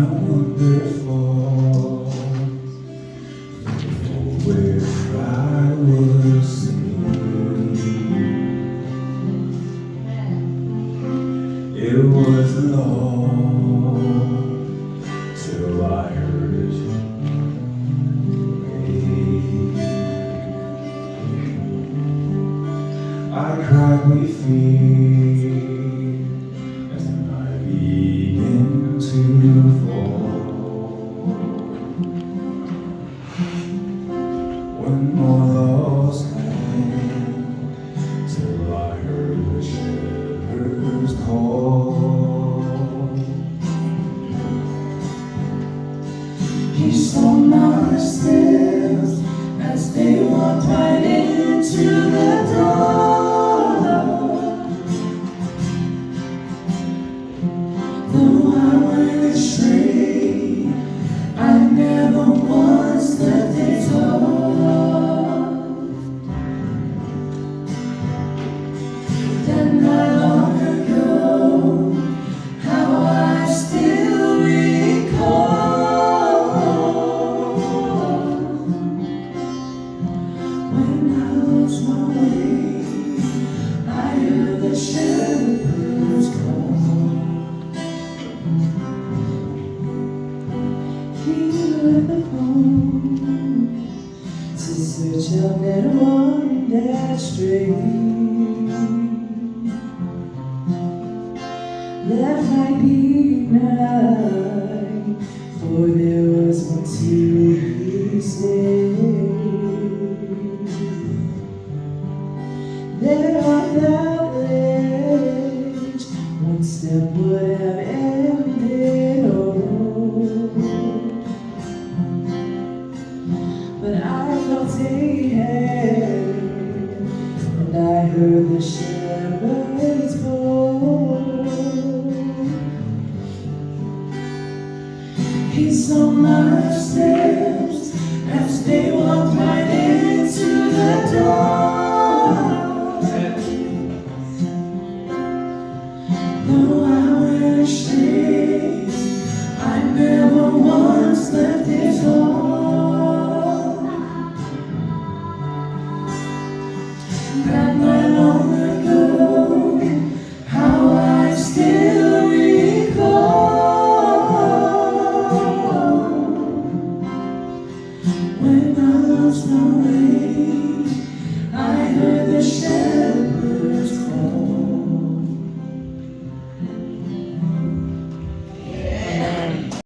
wonderful, where I was singing. It was long till I heard you. I cried with fear as the night began to fall. One more lost night till I heard the shepherd's call. He saw my steps as they walked right into the door. Though I went astray, I never once left His heart. That night long ago, how I still recall. When I lost my way, I heard the shepherd's call. He left the home to search out that one that strayed. That might be night, for there was one to be saved. There on that ledge, one step would have ended all. But I felt a hand, and I heard the shepherd's call. He saw my steps as they walked right into the door. Though I went astray, I never once left His heart. That night long